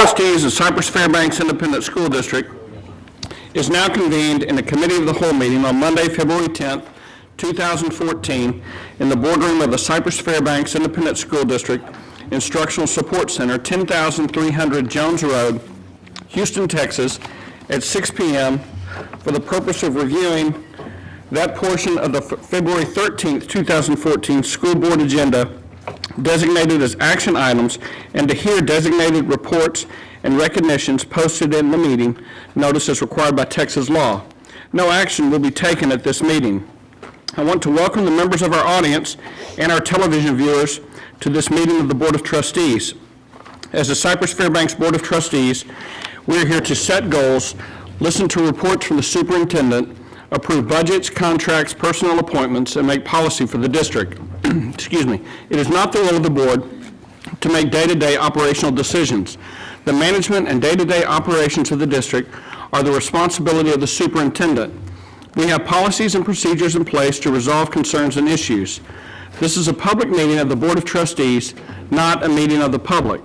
Trustees of Cypress-Fairbanks Independent School District is now convened in a committee of the whole meeting on Monday, February 10th, 2014, in the boardroom of the Cypress-Fairbanks Independent School District Instructional Support Center, 10,300 Jones Road, Houston, Texas, at 6 p.m. for the purpose of reviewing that portion of the February 13th, 2014 school board agenda designated as action items and to hear designated reports and recognitions posted in the meeting notice as required by Texas law. No action will be taken at this meeting. I want to welcome the members of our audience and our television viewers to this meeting of the Board of Trustees. As the Cypress-Fairbanks Board of Trustees, we are here to set goals, listen to reports from the superintendent, approve budgets, contracts, personnel appointments, and make policy for the district. Excuse me. It is not the role of the board to make day-to-day operational decisions. The management and day-to-day operations of the district are the responsibility of the superintendent. We have policies and procedures in place to resolve concerns and issues. This is a public meeting of the Board of Trustees, not a meeting of the public.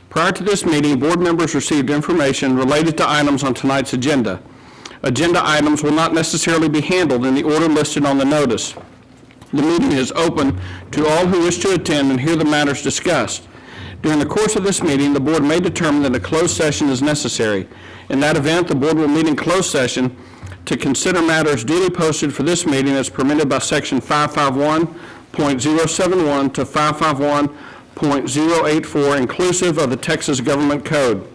Prior to this meeting, board members received information related to items on tonight's agenda. Agenda items will not necessarily be handled in the order listed on the notice. The meeting is open to all who wish to attend and hear the matters discussed. During the course of this meeting, the board may determine that a closed session is necessary. In that event, the board will meet in closed session to consider matters duly posted for this meeting as permitted by Section 551.071 to 551.084, inclusive of the Texas Government Code.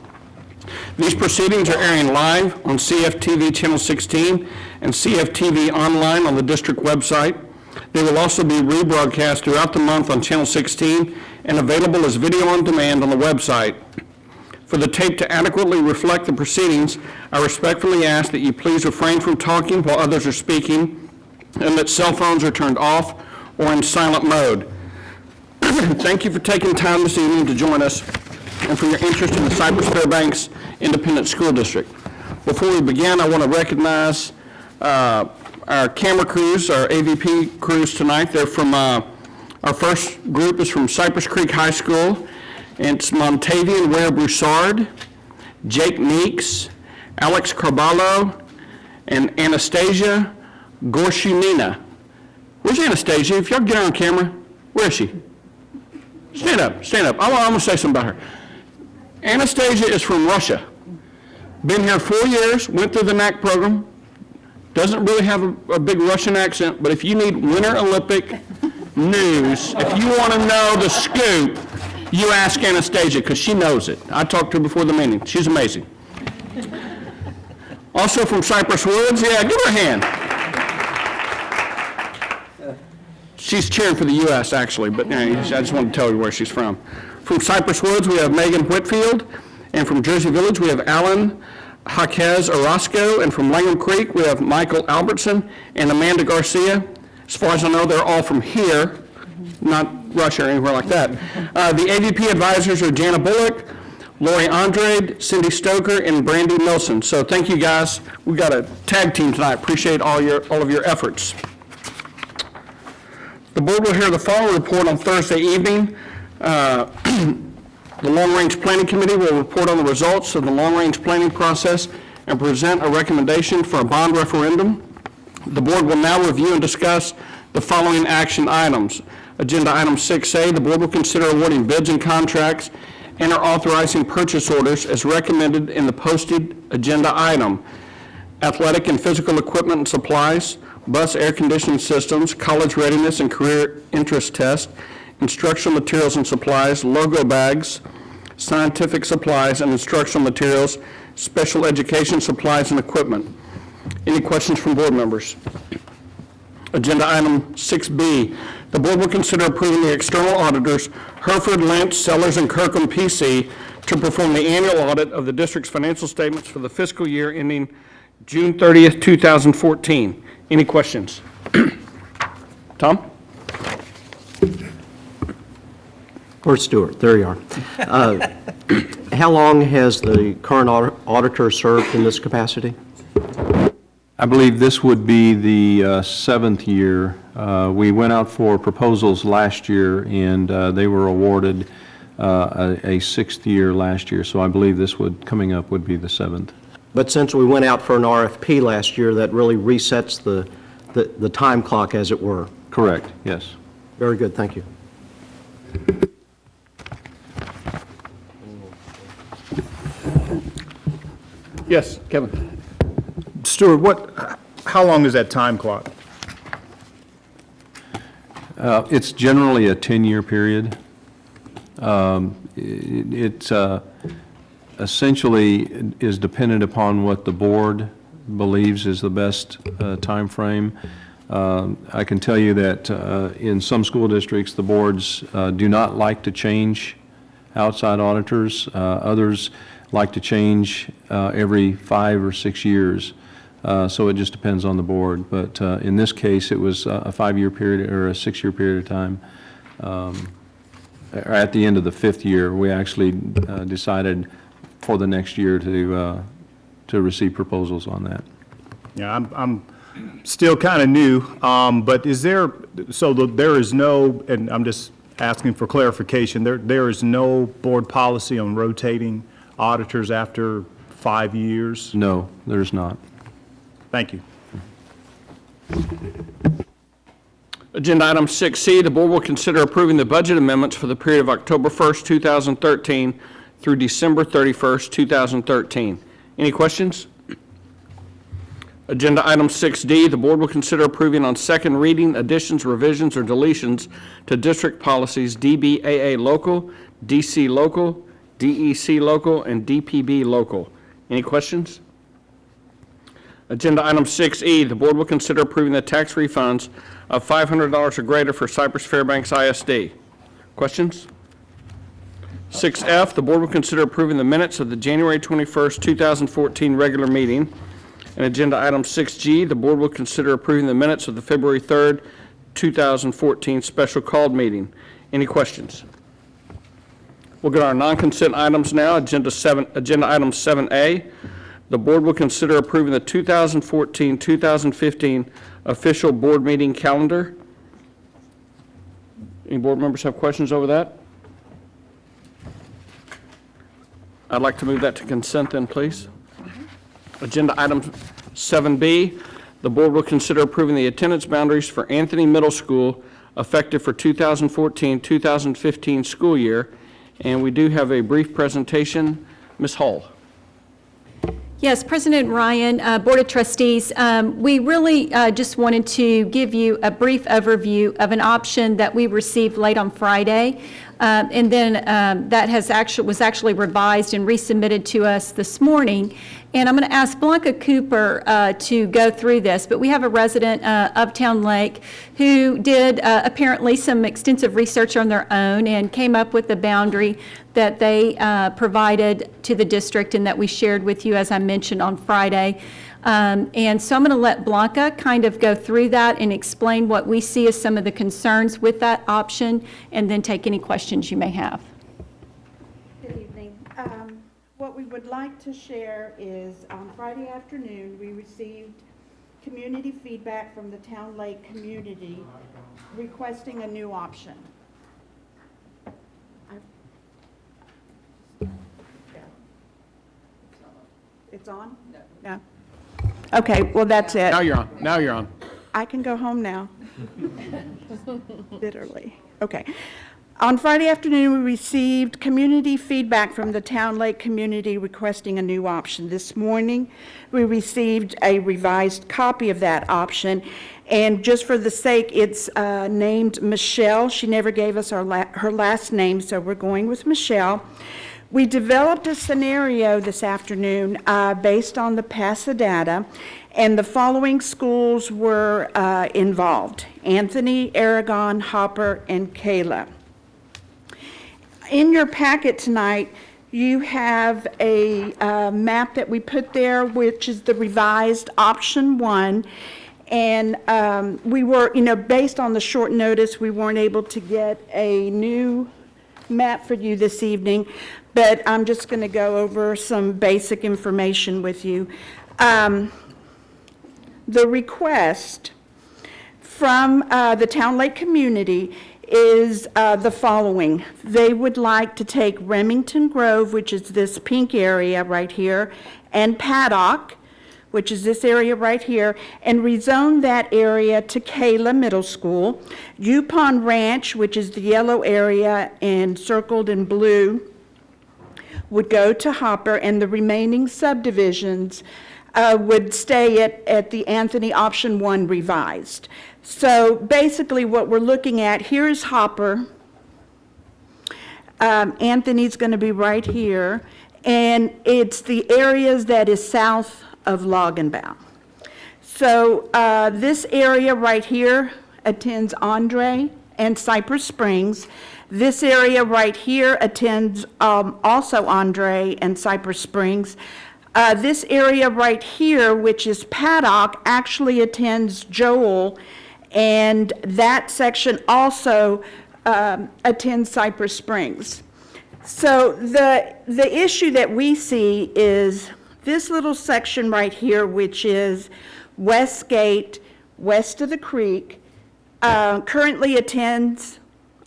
These proceedings are airing live on CFTV Channel 16 and CFTV online on the district website. They will also be rebroadcast throughout the month on Channel 16 and available as video on demand on the website. For the tape to adequately reflect the proceedings, I respectfully ask that you please refrain from talking while others are speaking and that cell phones are turned off or in silent mode. Thank you for taking time this evening to join us and for your interest in the Cypress-Fairbanks Independent School District. Before we begin, I want to recognize our camera crews, our AVP crews tonight. They're from, our first group is from Cypress Creek High School. And it's Montavian Ware Broussard, Jake Meeks, Alex Carballo, and Anastasia Gorshunina. Where's Anastasia? If y'all get her on camera, where is she? Stand up, stand up. I'm gonna say something about her. Anastasia is from Russia. Been here 4 years, went through the NAC program. Doesn't really have a big Russian accent, but if you need Winter Olympic news, if you want to know the scoop, you ask Anastasia, because she knows it. I talked to her before the meeting. She's amazing. Also from Cypress Woods, yeah, give her a hand. She's cheering for the U.S., actually, but I just wanted to tell you where she's from. From Cypress Woods, we have Megan Whitfield, and from Jersey Village, we have Alan Jaquez Orozco, and from Langham Creek, we have Michael Albertson and Amanda Garcia. As far as I know, they're all from here, not Russia or anywhere like that. The AVP advisors are Jana Bullock, Lori Andrade, Cindy Stoker, and Brandy Milson. So thank you guys. We've got a tag team tonight. Appreciate all of your efforts. The board will hear the following report on Thursday evening. The Long Range Planning Committee will report on the results of the long range planning process and present a recommendation for a bond referendum. The board will now review and discuss the following action items. Agenda item 6A, the board will consider awarding bids and contracts and are authorizing purchase orders as recommended in the posted agenda item. Athletic and physical equipment and supplies, bus air conditioning systems, college readiness and career interest test, instructional materials and supplies, logo bags, scientific supplies and instructional materials, special education supplies and equipment. Any questions from board members? Agenda item 6B, the board will consider approving the external auditors, Hereford, Lynch, Sellers, and Kirkham, PC, to perform the annual audit of the district's financial statements for the fiscal year ending June 30th, 2014. Any questions? Tom? Or Stewart, there you are. How long has the current auditor served in this capacity? I believe this would be the seventh year. We went out for proposals last year, and they were awarded a sixth year last year, so I believe this coming up would be the seventh. But since we went out for an RFP last year, that really resets the time clock, as it were. Correct, yes. Very good, thank you. Yes, Kevin? Stuart, how long is that time clock? It's generally a 10-year period. It essentially is dependent upon what the board believes is the best time frame. I can tell you that in some school districts, the boards do not like to change outside auditors. Others like to change every 5 or 6 years. So it just depends on the board. But in this case, it was a 5-year period or a 6-year period of time. At the end of the 5th year, we actually decided for the next year to receive proposals on that. Yeah, I'm still kind of new, but is there, there is no, and I'm just asking for clarification, there is no board policy on rotating auditors after 5 years? No, there's not. Thank you. Agenda item 6C, the board will consider approving the budget amendments for the period of October 1st, 2013 through December 31st, 2013. Any questions? Agenda item 6D, the board will consider approving on second reading additions, revisions, or deletions to district policies DBAA local, DC local, DEC local, and DPB local. Any questions? Agenda item 6E, the board will consider approving the tax refunds of $500 or greater for Cypress-Fairbanks ISD. Questions? 6F, the board will consider approving the minutes of the January 21st, 2014 regular meeting. And agenda item 6G, the board will consider approving the minutes of the February 3rd, 2014 special called meeting. Any questions? We'll get our non-consent items now. Agenda item 7A, the board will consider approving the 2014-2015 official board meeting calendar. Any board members have questions over that? I'd like to move that to consent then, please. Agenda item 7B, the board will consider approving the attendance boundaries for Anthony Middle School effective for 2014-2015 school year. And we do have a brief presentation. Ms. Hall. Yes, President Ryan, Board of Trustees, we really just wanted to give you a brief overview of an option that we received late on Friday, and then that was actually revised and resubmitted to us this morning. And I'm going to ask Blanca Cooper to go through this, but we have a resident of Town Lake who did apparently some extensive research on their own and came up with the boundary that they provided to the district and that we shared with you, as I mentioned, on Friday. And so I'm going to let Blanca kind of go through that and explain what we see as some of the concerns with that option, and then take any questions you may have. Good evening. What we would like to share is on Friday afternoon, we received community feedback from the Town Lake community requesting a new option. It's on? No. Okay, well, that's it. Now you're on. Now you're on. I can go home now. Literally. Okay. On Friday afternoon, we received community feedback from the Town Lake community requesting a new option. This morning, we received a revised copy of that option, and just for the sake, it's named Michelle. She never gave us her last name, so we're going with Michelle. We developed a scenario this afternoon based on the PASA data, and the following schools were involved: Anthony, Aragon, Hopper, and Kayla. In your packet tonight, you have a map that we put there, which is the revised option 1. And we were, based on the short notice, we weren't able to get a new map for you this evening, but I'm just going to go over some basic information with you. The request from the Town Lake community is the following. They would like to take Remington Grove, which is this pink area right here, and Paddock, which is this area right here, and rezone that area to Kayla Middle School. Yupon Ranch, which is the yellow area and circled in blue, would go to Hopper, and the remaining subdivisions would stay at the Anthony Option 1 revised. So basically what we're looking at, here's Hopper. Anthony's going to be right here, and it's the areas that is south of Loggenbaum. So this area right here attends Andre and Cypress Springs. This area right here attends also Andre and Cypress Springs. This area right here, which is Paddock, actually attends Joel, and that section also attends Cypress Springs. So the issue that we see is this little section right here, which is Westgate, west of the creek, currently attends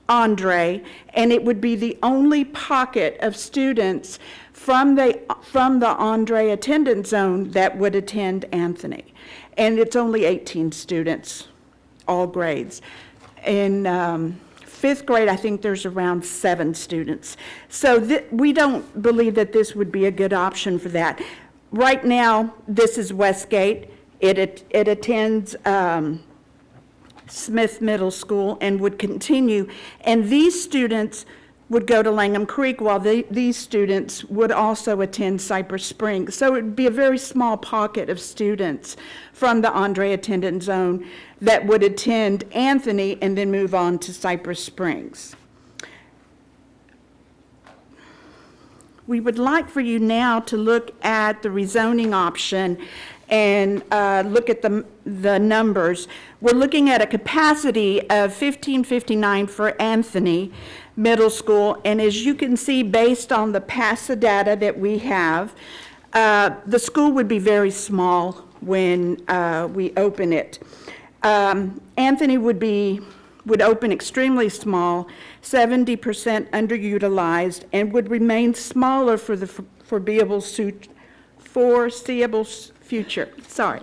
Andre, and it would be the only pocket of students from the Andre attendance zone that would attend Anthony. And it's only 18 students, all grades. In fifth grade, I think there's around 7 students. So we don't believe that this would be a good option for that. Right now, this is Westgate. It attends Smith Middle School and would continue. And these students would go to Langham Creek, while these students would also attend Cypress Springs. So it would be a very small pocket of students from the Andre attendance zone that would attend Anthony and then move on to Cypress Springs. We would like for you now to look at the rezoning option and look at the numbers. We're looking at a capacity of 1559 for Anthony Middle School, and as you can see, based on the PASA data that we have, the school would be very small when we open it. Anthony would open extremely small, 70% underutilized, and would remain smaller for the foreseeable future. Sorry.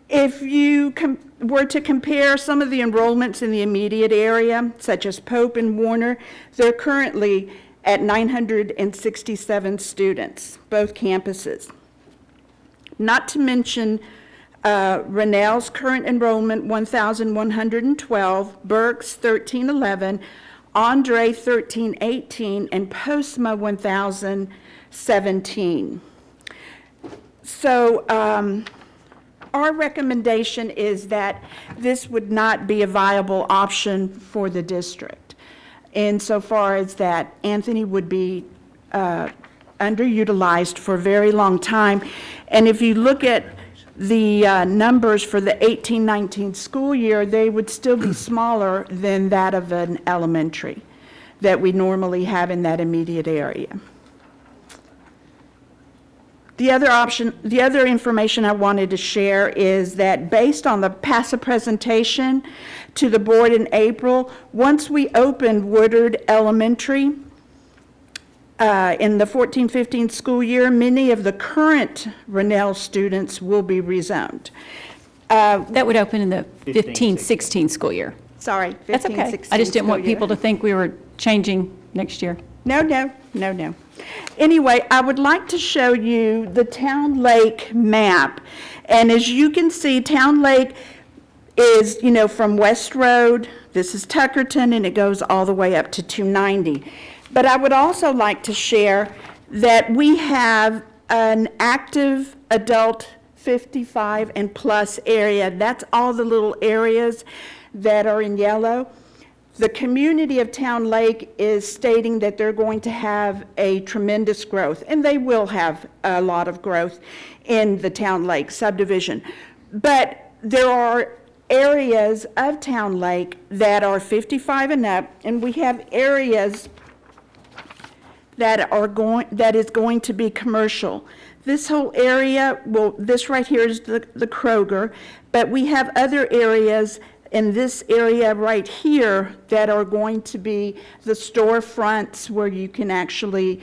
If you were to compare some of the enrollments in the immediate area, such as Pope and Warner, they're currently at 967 students, both campuses. Not to mention Rennell's current enrollment, 1,112, Burke's 1,311, Andre 1,318, and Postma 1,017. So our recommendation is that this would not be a viable option for the district, insofar as that Anthony would be underutilized for a very long time. And if you look at the numbers for the 18-19 school year, they would still be smaller than that of an elementary that we normally have in that immediate area. The other information I wanted to share is that based on the PASA presentation to the board in April, once we opened Woodard Elementary in the 14-15 school year, many of the current Rennell students will be rezoned. That would open in the 15-16 school year. Sorry, 15-16 That's okay. I just didn't want school year. people to think we were changing next year. No. Anyway, I would like to show you the Town Lake map. And as you can see, Town Lake is, from West Road, this is Tuckerton, and it goes all the way up to 290. But I would also like to share that we have an active adult 55 and plus area. That's all the little areas that are in yellow. The community of Town Lake is stating that they're going to have a tremendous growth, and they will have a lot of growth in the Town Lake subdivision. But there are areas of Town Lake that are 55 and up, and we have areas that is going to be commercial. This whole area, this right here is the Kroger, but we have other areas in this area right here that are going to be the storefronts where you can actually,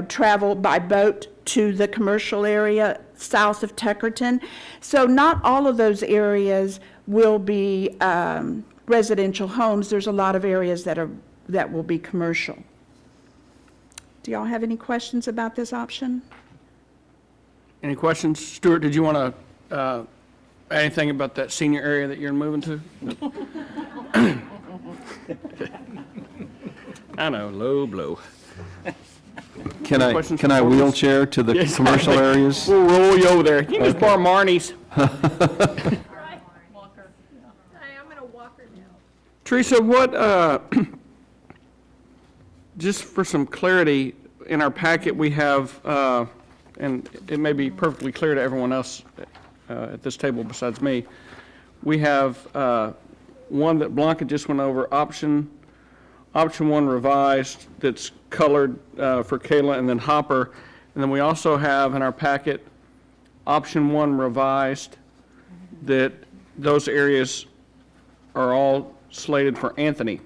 travel by boat to the commercial area south of Tuckerton. So not all of those areas will be residential homes. There's a lot of areas that will be commercial. Do y'all have any questions about this option? Any questions? Stuart, did you want to add anything about that senior area that you're moving to? I know, low blow. Can I questions from board members? wheelchair to the commercial areas? We'll roll you over there. You can just borrow Marnie's. Walker. Hey, I'm in a walker now. Teresa, what, just for some clarity, in our packet, we have, and it may be perfectly clear to everyone else at this table besides me, we have one that Blanca just went over, option one revised, that's colored for Kayla, and then Hopper. And then we also have in our packet, option one revised, that those areas are all slated for Anthony.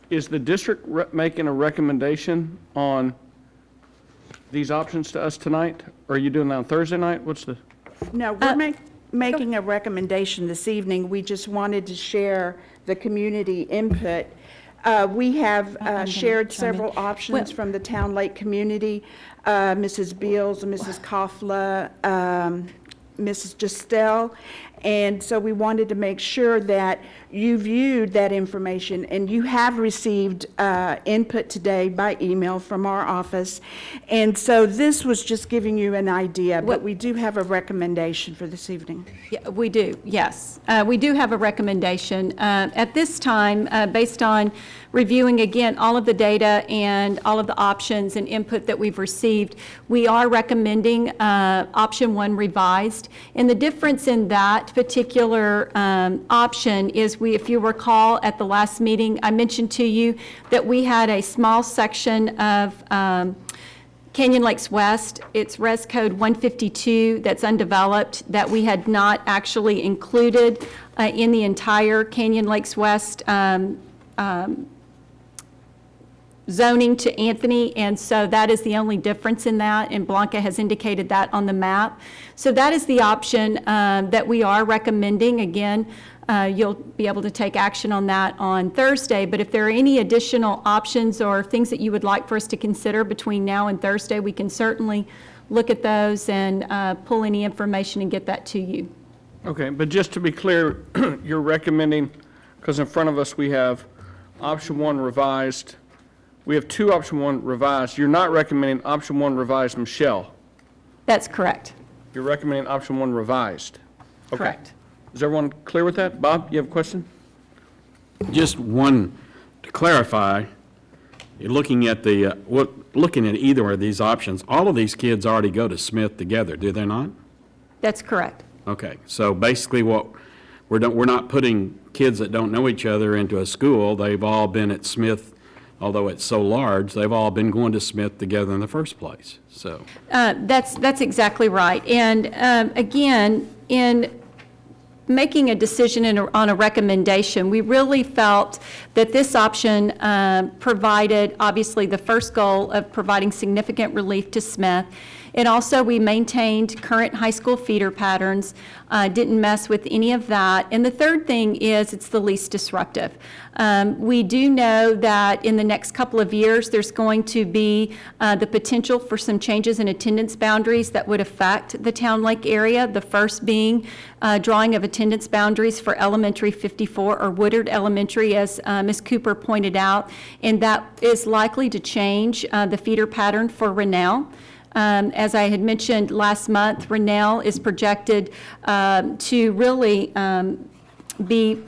Is the district making a recommendation on these options to us tonight? Or are you doing that on Thursday night? What's the? No, we're making a recommendation this evening. We just wanted to share the community input. We have shared several options from the Town Lake community, Mrs. Beals, Mrs. Koffler, Mrs. Gestel. And so we wanted to make sure that you viewed that information, and you have received input today by email from our office. And so this was just giving you an idea, but we do have a recommendation for this evening. Yeah, we do, yes. We do have a recommendation. At this time, based on reviewing, again, all of the data and all of the options and input that we've received, we are recommending option one revised. And the difference in that particular option is if you recall at the last meeting, I mentioned to you that we had a small section of Canyon Lakes West, it's Res Code 152 that's undeveloped, that we had not actually included in the entire Canyon Lakes West zoning to Anthony, and so that is the only difference in that, and Blanca has indicated that on the map. So that is the option that we are recommending. Again, you'll be able to take action on that on Thursday, but if there are any additional options or things that you would like for us to consider between now and Thursday, we can certainly look at those and pull any information and get that to you. Okay, but just to be clear, you're recommending, because in front of us we have option one revised. We have two option one revised. You're not recommending option one revised, Michelle. That's correct. You're recommending option one revised. Okay. Correct. Is everyone clear with that? Bob, you have a question? Just one, to clarify, you're looking at looking at either of these options, all of these kids already go to Smith together, do they not? That's correct. Okay, so basically what, we're not putting kids that don't know each other into a school. They've all been at Smith, although it's so large, they've all been going to Smith together in the first place, so. That's exactly right. And again, in making a decision on a recommendation, we really felt that this option provided, obviously, the first goal of providing significant relief to Smith. And also, we maintained current high school feeder patterns, didn't mess with any of that. And the third thing is it's the least disruptive. We do know that in the next couple of years, there's going to be the potential for some changes in attendance boundaries that would affect the Town Lake area, the first being drawing of attendance boundaries for Elementary 54 or Woodard Elementary, as Ms. Cooper pointed out, and that is likely to change the feeder pattern for Rennell. As I had mentioned last month, Rennell is projected to really be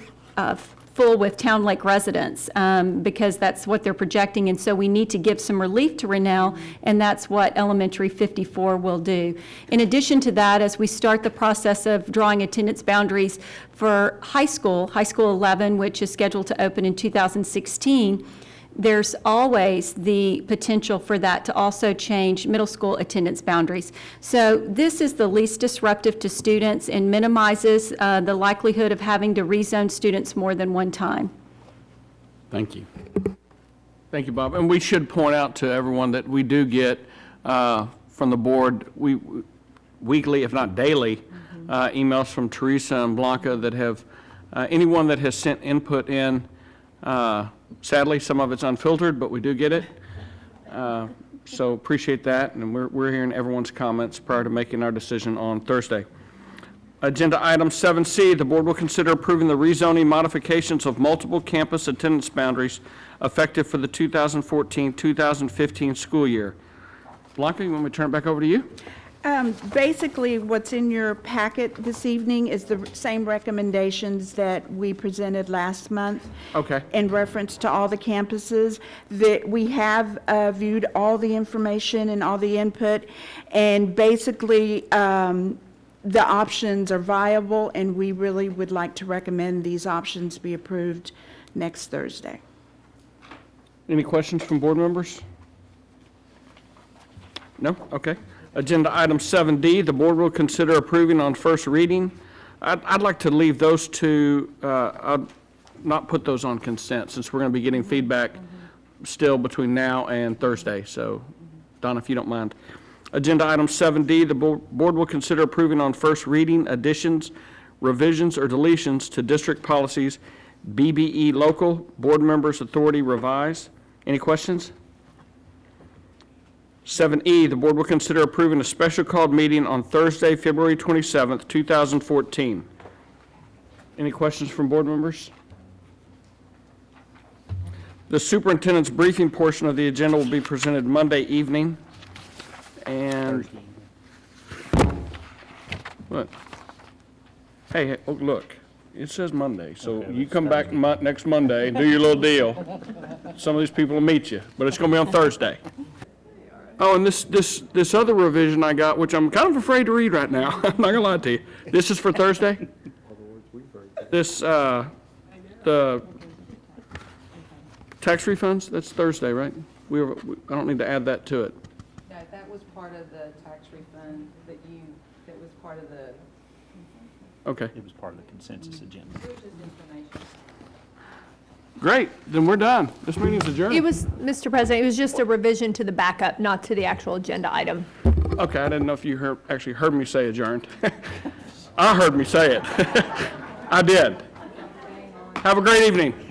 full with Town Lake residents because that's what they're projecting, and so we need to give some relief to Rennell, and that's what Elementary 54 will do. In addition to that, as we start the process of drawing attendance boundaries for high school 11, which is scheduled to open in 2016, there's always the potential for that to also change middle school attendance boundaries. So this is the least disruptive to students and minimizes the likelihood of having to rezone students more than one time. Thank you. Thank you, Bob. And we should point out to everyone that we do get from the board, weekly, if not daily, emails from Teresa and Blanca that have, anyone that has sent input in, sadly, some of it's unfiltered, but we do get it. So appreciate that, and we're hearing everyone's comments prior to making our decision on Thursday. Agenda item 7C, the board will consider approving the rezoning modifications of multiple campus attendance boundaries effective for the 2014-2015 school year. Blanca, you want me to turn it back over to you? Basically, what's in your packet this evening is the same recommendations that we presented last month. Okay. In reference to all the campuses. That we have viewed all the information and all the input, and basically, the options are viable, and we really would like to recommend these options be approved next Thursday. Any questions from board members? No? Okay. Agenda item 7D, the board will consider approving on first reading. I'd like to leave those two, I'll not put those on consent, since we're going to be getting feedback still between now and Thursday. So, Donna, if you don't mind. Agenda item 7D, the board will consider approving on first reading additions, revisions, or deletions to district policies, BBE local, board members' authority revised. Any questions? 7E, the board will consider approving a special called meeting on Thursday, February 27th, 2014. Any questions from board members? The superintendent's briefing portion of the agenda will be presented Monday evening. And what? Hey, oh, look, it says Monday, so you come back next Monday and do your little deal. Some of these people will meet you, but it's going to be on Thursday. Oh, and this other revision I got, which I'm kind of afraid to read right now. I'm not going to lie to you. This is for Thursday? This, the tax refunds, that's Thursday, right? I don't need to add that to it. No, that was part of the tax refund that was part of the, Okay, It was part of the consensus agenda. it was just information. great, then we're done. This meeting's adjourned. It was, Mr. President, it was just a revision to the backup, not to the actual agenda item. Okay, I didn't know if you actually heard me say adjourned. I heard me say it. I did. Have a great evening.